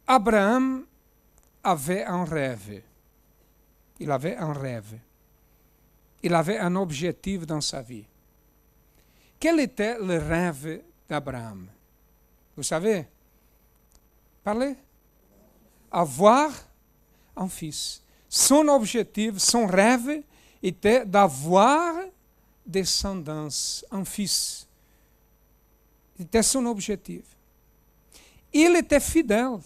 Abraham avait un rêve. Il avait un rêve. Il avait un objectif dans sa vie. Quel était le rêve d'Abraham? Vous savez? Parlez. Avoir un fils. Son objectif, son rêve était d'avoir descendance, un fils. C'était son objectif. Il était fidèle.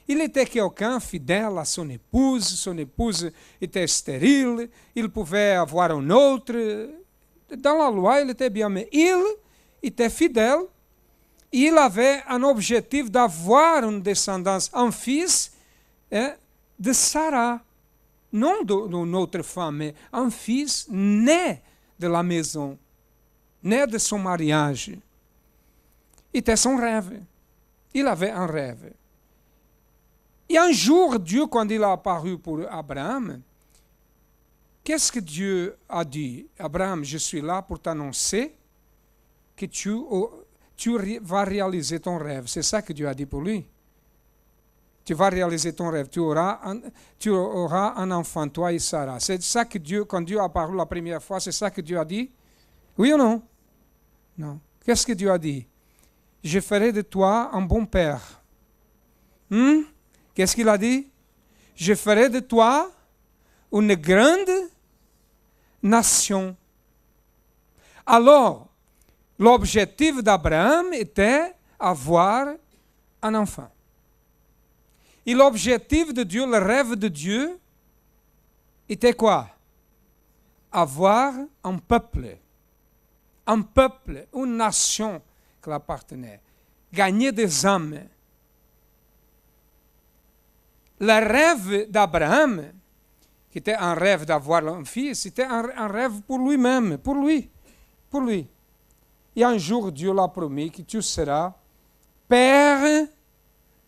Il était quelqu'un fidèle à son épouse était stérile, il pouvait avoir un autre. Dans la loi, il était bien, mais il était fidèle. Il avait un objectif d'avoir une descendance, un fils de Sarah. Non d'une autre femme, mais un fils né de la maison, né de son mariage. C'était son rêve. Il avait un rêve. Et un jour, Dieu, quand il a apparu pour Abraham, qu'est-ce que Dieu a dit? Abraham, je suis là pour t'annoncer que tu vas réaliser ton rêve. C'est ça que Dieu a dit pour lui. Tu vas réaliser ton rêve. Tu auras un enfant, toi et Sarah. C'est ça que Dieu, quand Dieu a apparu la première fois, c'est ça que Dieu a dit? Oui ou non? Non. Qu'est-ce que Dieu a dit? Je ferai de toi un bon père. Qu'est-ce qu'il a dit? Je ferai de toi une grande nation. Alors, l'objectif d'Abraham était avoir un enfant. Et l'objectif de Dieu, le rêve de Dieu, était quoi? Avoir un peuple, une nation qui l'appartenait, gagner des âmes. Le rêve d'Abraham, qui était un rêve d'avoir un fils, c'était un rêve pour lui-même, pour lui. Et un jour, Dieu l'a promis que tu seras père,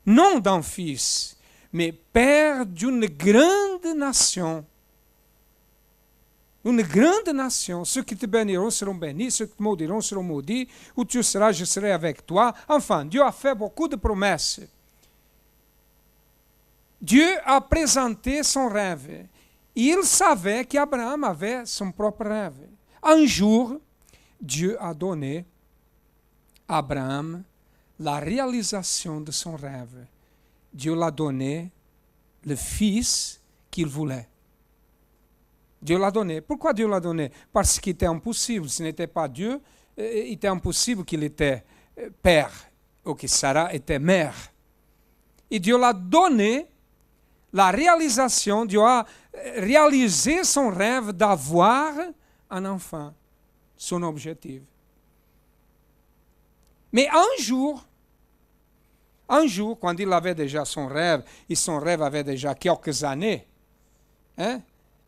non d'un fils, mais père d'une grande nation. Une grande nation. Ceux qui te béniront seront bénis, ceux qui te maudiront seront maudits. Où tu seras, je serai avec toi. Enfin, Dieu a fait beaucoup de promesses. Dieu a présenté son rêve. Il savait qu'Abraham avait son propre rêve. Un jour, Dieu a donné à Abraham la réalisation de son rêve. Dieu l'a donné le fils qu'il voulait. Dieu l'a donné. Pourquoi Dieu l'a donné? Parce qu'il était impossible. Ce n'était pas Dieu, il était impossible qu'il était père ou que Sarah était mère. Et Dieu l'a donné la réalisation, Dieu a réalisé son rêve d'avoir un enfant, son objectif. Mais un jour, quand il avait déjà son rêve, et son rêve avait déjà quelques années,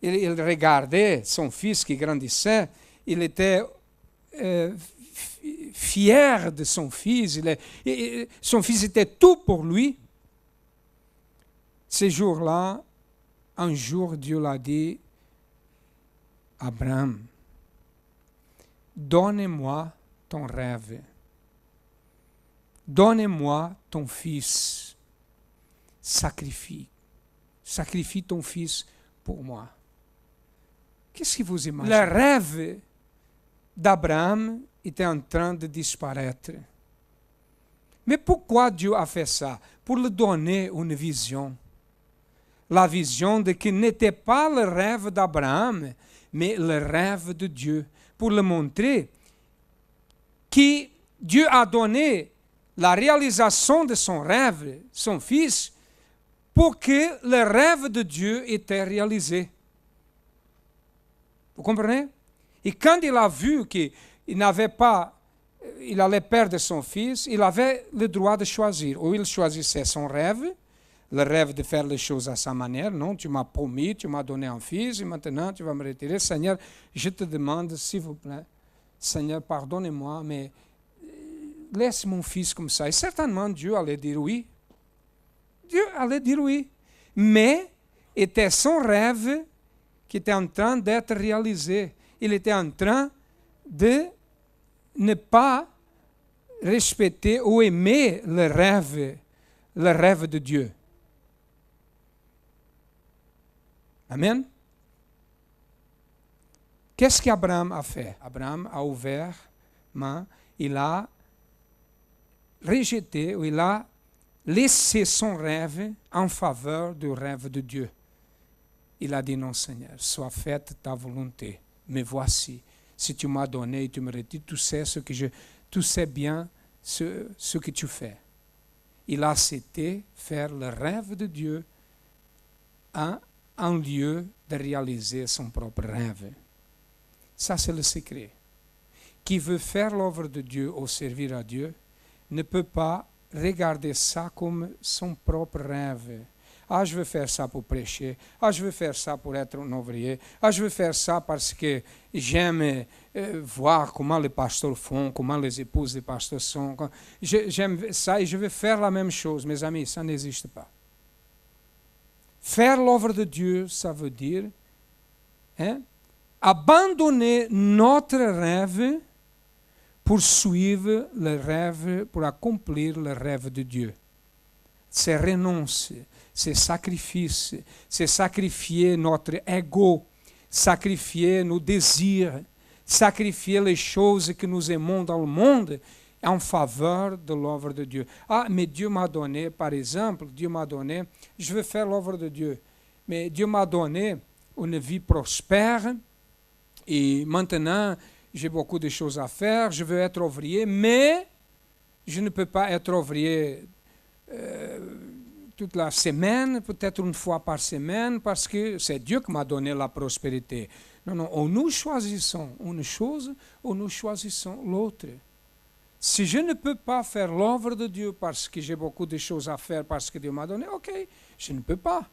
il regardait son fils qui grandissait, il était fier de son fils, son fils était tout pour lui. Ce jour-là, un jour, Dieu l'a dit, Abraham, donne-moi ton rêve. Donne-moi ton fils. Sacrifie ton fils pour moi. Qu'est-ce que vous imaginez? Le rêve d'Abraham était en train de disparaître. Mais pourquoi Dieu a fait ça? Pour lui donner une vision. La vision de qui n'était pas le rêve d'Abraham, mais le rêve de Dieu. Pour le montrer que Dieu a donné la réalisation de son rêve, son fils, pour que le rêve de Dieu était réalisé. Vous comprenez? Et quand il a vu qu'il il allait perdre son fils, il avait le droit de choisir. Ou il choisissait son rêve, le rêve de faire les choses à sa manière. Non, tu m'as promis, tu m'as donné un fils, et maintenant tu vas me retirer. Seigneur, je te demande, s'il vous plaît, Seigneur, pardonnez-moi, mais laisse mon fils comme ça. Et certainement, Dieu allait dire oui. Dieu allait dire oui. Mais était son rêve qui était en train d'être réalisé. Il était en train de ne pas respecter ou aimer le rêve le rêve de Dieu. Amen. Qu'est-ce qu'Abraham a fait? Abraham a ouvert main, il a rejeté, ou il a laissé son rêve en faveur du rêve de Dieu. Il a dit non Seigneur, soit faite ta volonté. Mais voici, si tu m'as donné et tu me retires, tu sais bien ce que tu fais. Il a accepté faire le rêve de Dieu en lieu de réaliser son propre rêve. Ça, c'est le secret. Qui veut faire l'œuvre de Dieu ou servir à Dieu ne peut pas regarder ça comme son propre rêve. Ah, je veux faire ça pour prêcher. Ah, je veux faire ça pour être un ouvrier. Ah, je veux faire ça parce que j'aime voir comment les pasteurs font, comment les épouses des pasteurs sont. J'aime ça et je veux faire la même chose. Mes amis, ça n'existe pas. Faire l'œuvre de Dieu, ça veut dire abandonner notre rêve pour suivre le rêve, pour accomplir le rêve de Dieu. C'est renoncer, c'est sacrifice, c'est sacrifier notre ego, sacrifier nos désirs, sacrifier les choses que nous aimons dans le monde en faveur de l'œuvre de Dieu. Ah, mais Dieu m'a donné, par exemple, je veux faire l'œuvre de Dieu, mais Dieu m'a donné une vie prospère et maintenant j'ai beaucoup de choses à faire, je veux être ouvrier, mais je ne peux pas être ouvrier toute la semaine, peut-être une fois par semaine, parce que c'est Dieu qui m'a donné la prospérité. Non, ou nous choisissons une chose, ou nous choisissons l'autre. Si je ne peux pas faire l'œuvre de Dieu parce que j'ai beaucoup de choses à faire, parce que Dieu m'a donné, ok, je ne peux pas.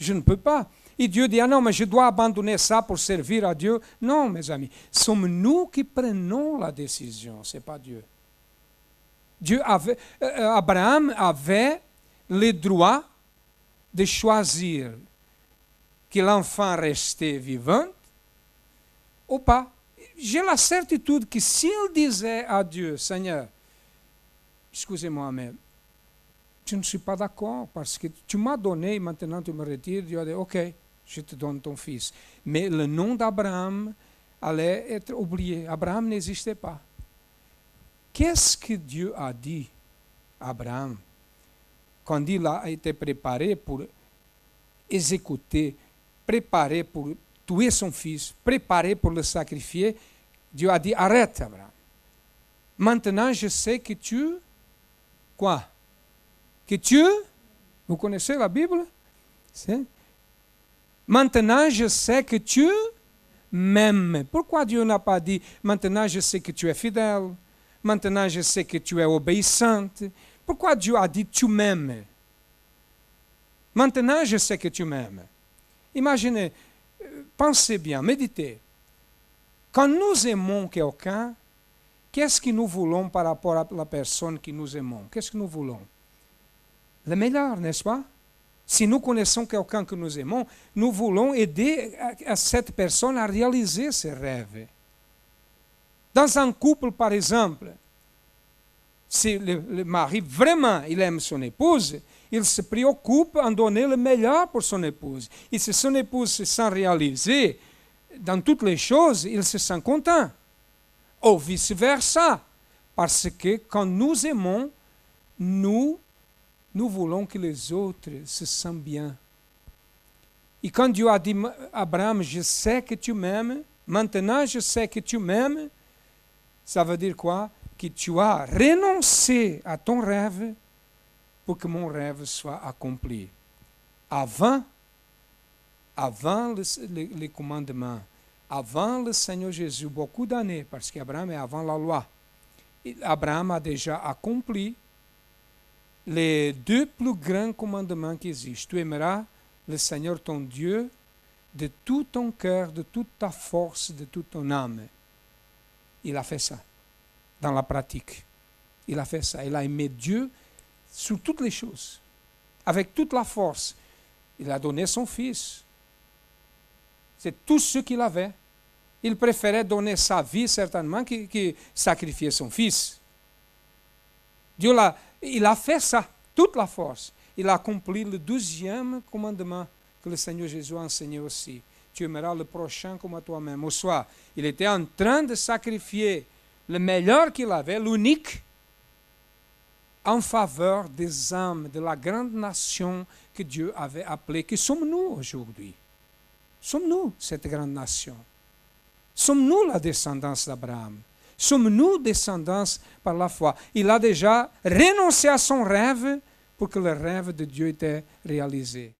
Je ne peux pas. Et Dieu dit, ah non, mais je dois abandonner ça pour servir à Dieu. Non, mes amis, sommes nous qui prenons la décision, ce n'est pas Dieu. Abraham avait le droit de choisir que l'enfant restait vivant ou pas. J'ai la certitude que s'il disait à Dieu, Seigneur, excusez-moi, mais je ne suis pas d'accord parce que tu m'as donné, maintenant tu me retires, Dieu a dit, ok, je te donne ton fils. Mais le nom d'Abraham allait être oublié. Abraham n'existait pas. Qu'est-ce que Dieu a dit à Abraham quand il a été préparé pour exécuter, préparé pour tuer son fils, préparé pour le sacrifier? Dieu a dit, arrête Abraham. Maintenant je sais que tu, quoi? Que tu, vous connaissez la Bible? C'est? Maintenant je sais que tu m'aimes. Pourquoi Dieu n'a pas dit, maintenant je sais que tu es fidèle? Maintenant, je sais que tu es obéissante. Pourquoi Dieu a dit tu m'aimes? Maintenant, je sais que tu m'aimes. Imaginez, pensez bien, méditez. Quand nous aimons quelqu'un, qu'est-ce que nous voulons par rapport à la personne que nous aimons? Qu'est-ce que nous voulons? Le meilleur, n'est-ce pas? Si nous connaissons quelqu'un que nous aimons, nous voulons aider à cette personne à réaliser ses rêves. Dans un couple, par exemple, si le mari vraiment il aime son épouse, il se préoccupe en donner le meilleur pour son épouse. Et si son épouse se sent réalisée dans toutes les choses, il se sent content. Ou vice-versa. Parce que quand nous aimons, nous voulons que les autres se sentent bien. Et quand Dieu a dit à Abraham, je sais que tu m'aimes, maintenant je sais que tu m'aimes, ça veut dire quoi? Que tu as renoncé à ton rêve pour que mon rêve soit accompli. Avant les commandements, avant le Seigneur Jésus, beaucoup d'années, parce qu'Abraham est avant la loi. Abraham a déjà accompli les 2 plus grands commandements qui existent. Tu aimeras le Seigneur ton Dieu de tout ton cœur, de toute ta force, de toute ton âme. Il a fait ça, dans la pratique. Il a fait ça. Il a aimé Dieu sur toutes les choses, avec toute la force. Il a donné son fils. C'est tout ce qu'il avait. Il préférait donner sa vie, certainement, que sacrifier son fils. Dieu il a fait ça. toute la force. Il a accompli le 12e commandement que le Seigneur Jésus a enseigné aussi. Tu aimeras le prochain comme à toi-même. Au soir, il était en train de sacrifier le meilleur qu'il avait, l'unique, en faveur des âmes de la grande nation que Dieu avait appelée. Que sommes-nous aujourd'hui? Sommes-nous cette grande nation? Sommes-nous la descendance d'Abraham? Sommes-nous descendance par la foi? Il a déjà renoncé à son rêve pour que le rêve de Dieu était réalisé.